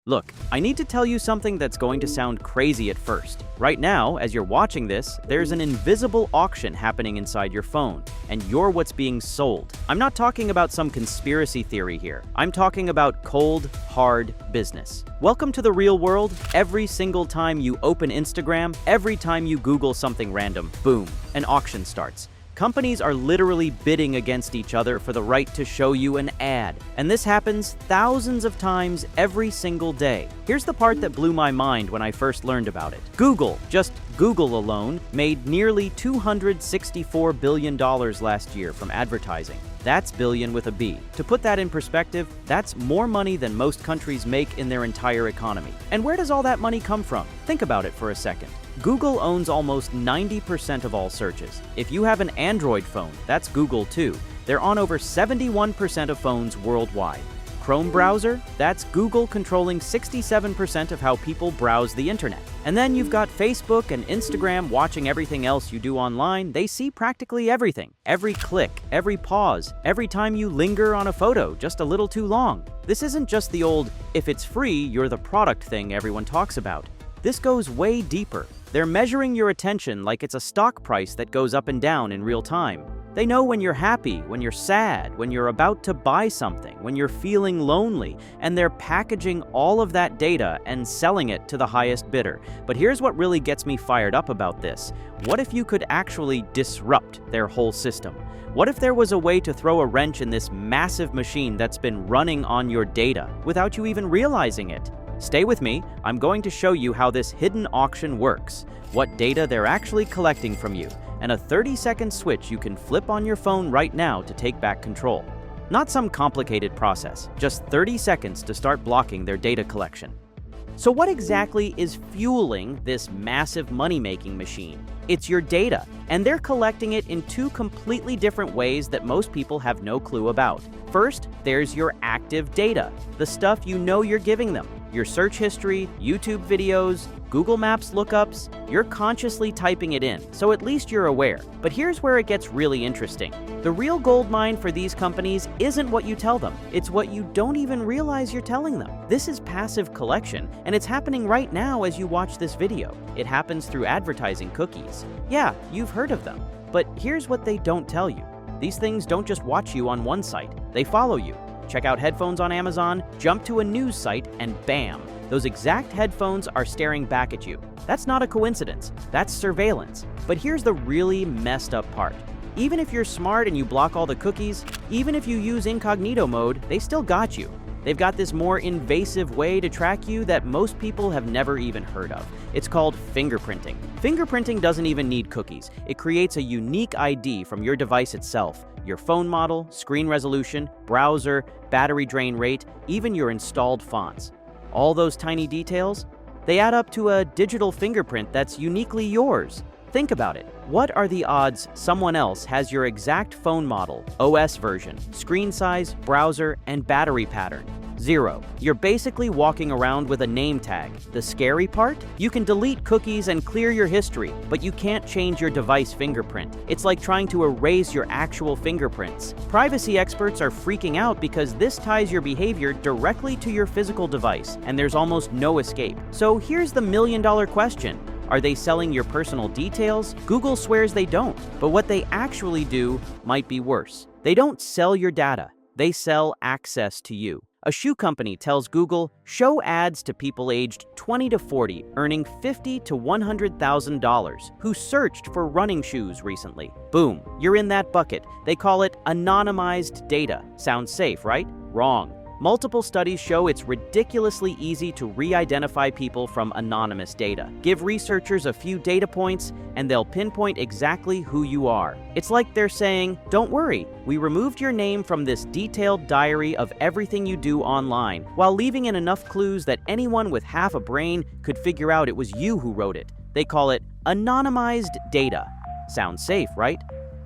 Look, I need to tell you something that's going to sound crazy at first. Right now, as you're watching this, there's an invisible auction happening inside your phone, and you're what's being sold. I'm not talking about some conspiracy theory here. I'm talking about cold, hard business. Welcome to the real world. Every single time you open Instagram, every time you Google something random, boom, an auction starts. Companies are literally bidding against each other for the right to show you an ad. And this happens thousands of times every single day. Here's the part that blew my mind when I first learned about it. Google, just Google alone, made nearly $264 billion last year from advertising. That's billion with a B. To put that in perspective, that's more money than most countries make in their entire economy. And where does all that money come from? Think about it for a second. Google owns almost 90% of all searches. If you have an Android phone, that's Google too. They're on over 71% of phones worldwide. Chrome browser, that's Google controlling 67% of how people browse the internet. And then you've got Facebook and Instagram watching everything else you do online. They see practically everything. Every click, every pause, every time you linger on a photo just a little too long. This isn't just the old, if it's free, you're the product thing everyone talks about. This goes way deeper. They're measuring your attention like it's a stock price that goes up and down in real time. They know when you're happy, when you're sad, when you're about to buy something, when you're feeling lonely, and they're packaging all of that data and selling it to the highest bidder. But here's what really gets me fired up about this. What if you could actually disrupt their whole system? What if there was a way to throw a wrench in this massive machine that's been running on your data without you even realizing it? Stay with me, I'm going to show you how this hidden auction works, what data they're actually collecting from you, and a 30-second switch you can flip on your phone right now to take back control. Not some complicated process, just 30 seconds to start blocking their data collection. So what exactly is fueling this massive money-making machine? It's your data, and they're collecting it in two completely different ways that most people have no clue about. First, there's your active data, the stuff you know you're giving them. Your search history, YouTube videos, Google Maps lookups, you're consciously typing it in, so at least you're aware. But here's where it gets really interesting. The real gold mine for these companies isn't what you tell them, it's what you don't even realize you're telling them. This is passive collection, and it's happening right now as you watch this video. It happens through advertising cookies. Yeah, you've heard of them. But here's what they don't tell you. These things don't just watch you on one site, they follow you. Check out headphones on Amazon, jump to a news site, and bam, those exact headphones are staring back at you. That's not a coincidence, that's surveillance. But here's the really messed up part. Even if you're smart and you block all the cookies, even if you use incognito mode, they still got you. They've got this more invasive way to track you that most people have never even heard of. It's called fingerprinting. Fingerprinting doesn't even need cookies. It creates a unique ID from your device itself. Your phone model, screen resolution, browser, battery drain rate, even your installed fonts. All those tiny details, they add up to a digital fingerprint that's uniquely yours. Think about it. What are the odds someone else has your exact phone model, OS version, screen size, browser, and battery pattern? Zero. You're basically walking around with a name tag. The scary part? You can delete cookies and clear your history, but you can't change your device fingerprint. It's like trying to erase your actual fingerprints. Privacy experts are freaking out because this ties your behavior directly to your physical device, and there's almost no escape. So here's the million-dollar question. Are they selling your personal details? Google swears they don't, but what they actually do might be worse. They don't sell your data, they sell access to you. A shoe company tells Google, show ads to people aged 20 to 40 earning $50,000 to $100,000 who searched for running shoes recently. Boom, you're in that bucket. They call it anonymized data. Sounds safe, right? Wrong. Multiple studies show it's ridiculously easy to re-identify people from anonymous data. Give researchers a few data points, and they'll pinpoint exactly who you are. It's like they're saying, don't worry, we removed your name from this detailed diary of everything you do online, while leaving in enough clues that anyone with half a brain could figure out it was you who wrote it. They call it anonymized data. Sounds safe, right?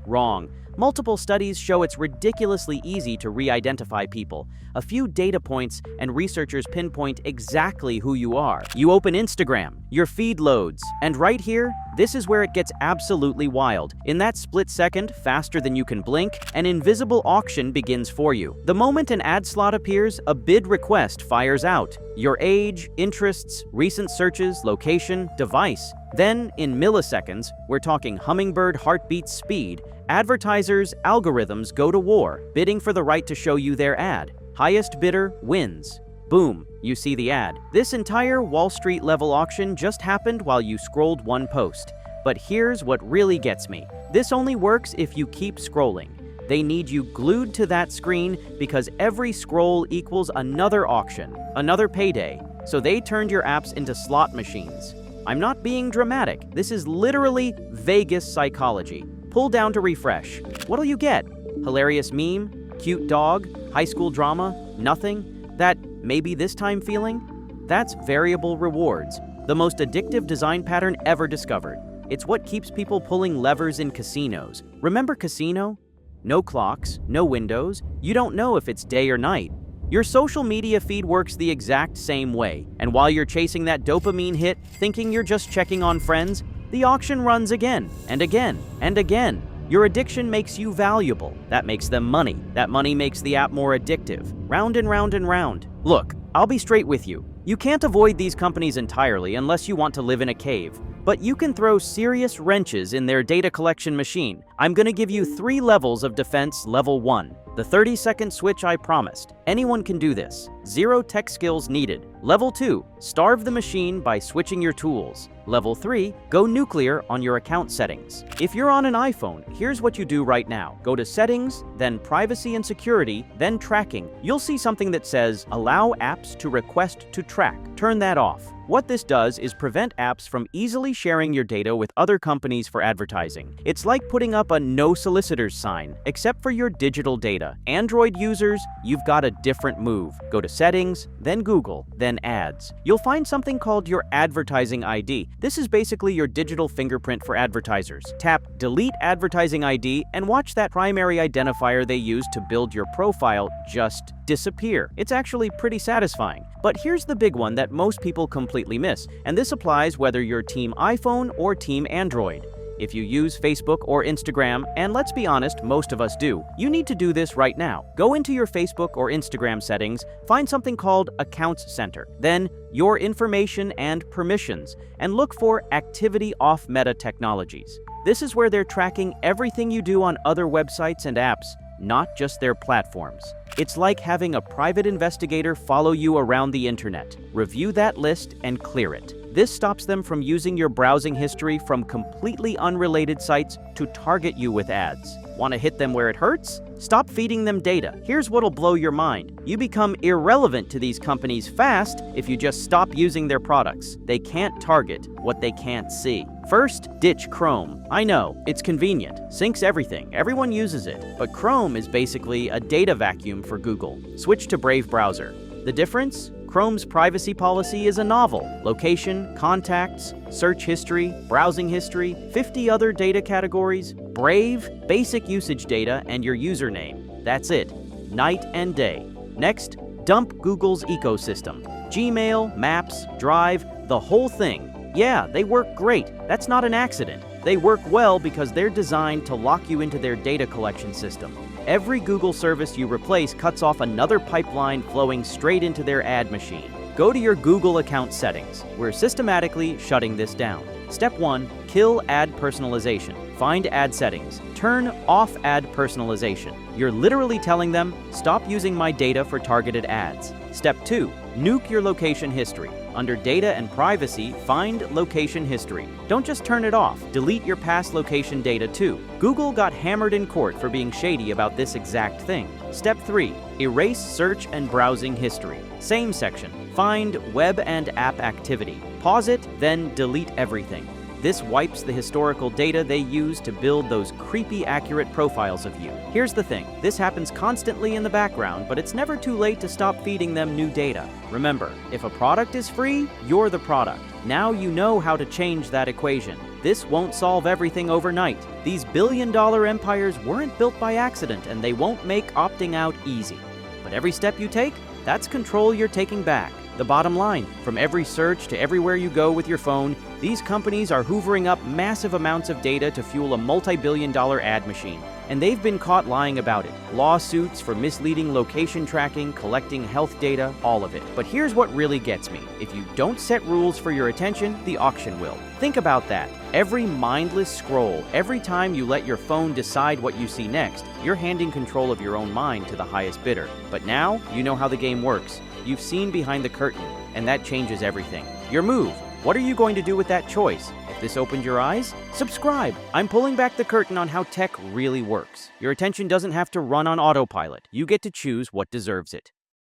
Wrong. Multiple studies show it's ridiculously easy to re-identify people. A few data points and researchers pinpoint exactly who you are. You open Instagram, your feed loads, and right here, this is where it gets absolutely wild. In that split second, faster than you can blink, an invisible auction begins for you. The moment an ad slot appears, a bid request fires out. Your age, interests, recent searches, location, device. Then, in milliseconds, we're talking hummingbird heartbeat speed, advertisers' algorithms go to war, bidding for the right to show you their ad. Highest bidder wins. Boom, you see the ad. This entire Wall Street level auction just happened while you scrolled one post. But here's what really gets me. This only works if you keep scrolling. They need you glued to that screen because every scroll equals another auction, another payday. So they turned your apps into slot machines. I'm not being dramatic. This is literally Vegas psychology. Pull down to refresh. What'll you get? Hilarious meme? Cute dog? High school drama? Nothing? That maybe this time feeling? That's variable rewards, the most addictive design pattern ever discovered. It's what keeps people pulling levers in casinos. Remember casino? No clocks, no windows. You don't know if it's day or night. Your social media feed works the exact same way. And while you're chasing that dopamine hit, thinking you're just checking on friends, the auction runs again and again and again. Your addiction makes you valuable. That makes them money. That money makes the app more addictive. Round and round and round. Look, I'll be straight with you. You can't avoid these companies entirely unless you want to live in a cave. But you can throw serious wrenches in their data collection machine. I'm going to give you 3 levels of defense. Level 1. The 30-second switch I promised. Anyone can do this. 0 tech skills needed. Level 2. Starve the machine by switching your tools. Level 3. Go nuclear on your account settings. If you're on an iPhone, here's what you do right now. Go to Settings, then Privacy and Security, then Tracking. You'll see something that says, Allow apps to request to track. Turn that off. What this does is prevent apps from easily sharing your data with other companies for advertising. It's like putting up a no solicitors sign, except for your digital data. Android users, you've got a different move. Go to Settings, then Google, then Ads. You'll find something called your advertising ID. This is basically your digital fingerprint for advertisers. Tap Delete Advertising ID and watch that primary identifier they use to build your profile just disappear. It's actually pretty satisfying. But here's the big one that most people completely miss, and this applies whether you're Team iPhone or Team Android. If you use Facebook or Instagram, and let's be honest, most of us do, you need to do this right now. Go into your Facebook or Instagram settings, find something called Accounts Center, then Your Information and Permissions, and look for Activity Off Meta Technologies. This is where they're tracking everything you do on other websites and apps, not just their platforms. It's like having a private investigator follow you around the internet. Review that list and clear it. This stops them from using your browsing history from completely unrelated sites to target you with ads. Want to hit them where it hurts? Stop feeding them data. Here's what'll blow your mind. You become irrelevant to these companies fast if you just stop using their products. They can't target what they can't see. First, ditch Chrome. I know, it's convenient, syncs everything, everyone uses it, but Chrome is basically a data vacuum for Google. Switch to Brave browser. The difference? Chrome's privacy policy is a novel. Location, contacts, search history, browsing history, 50 other data categories. Brave, basic usage data, and your username. That's it. Night and day. Next, dump Google's ecosystem. Gmail, Maps, Drive, the whole thing. Yeah, they work great. That's not an accident. They work well because they're designed to lock you into their data collection system. Every Google service you replace cuts off another pipeline flowing straight into their ad machine. Go to your Google account settings. We're systematically shutting this down. Step 1, kill ad personalization. Find ad settings. Turn off ad personalization. You're literally telling them, stop using my data for targeted ads. Step 2, nuke your location history. Under Data and Privacy, find Location History. Don't just turn it off. Delete your past location data too. Google got hammered in court for being shady about this exact thing. Step 3, erase search and browsing history. Same section. Find Web and App Activity. Pause it, then delete everything. This wipes the historical data they use to build those creepy, accurate profiles of you. Here's the thing, this happens constantly in the background, but it's never too late to stop feeding them new data. Remember, if a product is free, you're the product. Now you know how to change that equation. This won't solve everything overnight. These billion-dollar empires weren't built by accident, and they won't make opting out easy. But every step you take, that's control you're taking back. The bottom line, from every search to everywhere you go with your phone, these companies are hoovering up massive amounts of data to fuel a multi-billion-dollar ad machine. And they've been caught lying about it. Lawsuits for misleading location tracking, collecting health data, all of it. But here's what really gets me. If you don't set rules for your attention, the auction will. Think about that. Every mindless scroll, every time you let your phone decide what you see next, you're handing control of your own mind to the highest bidder. But now, you know how the game works. You've seen behind the curtain, and that changes everything. Your move. What are you going to do with that choice? If this opened your eyes, subscribe. I'm pulling back the curtain on how tech really works. Your attention doesn't have to run on autopilot. You get to choose what deserves it.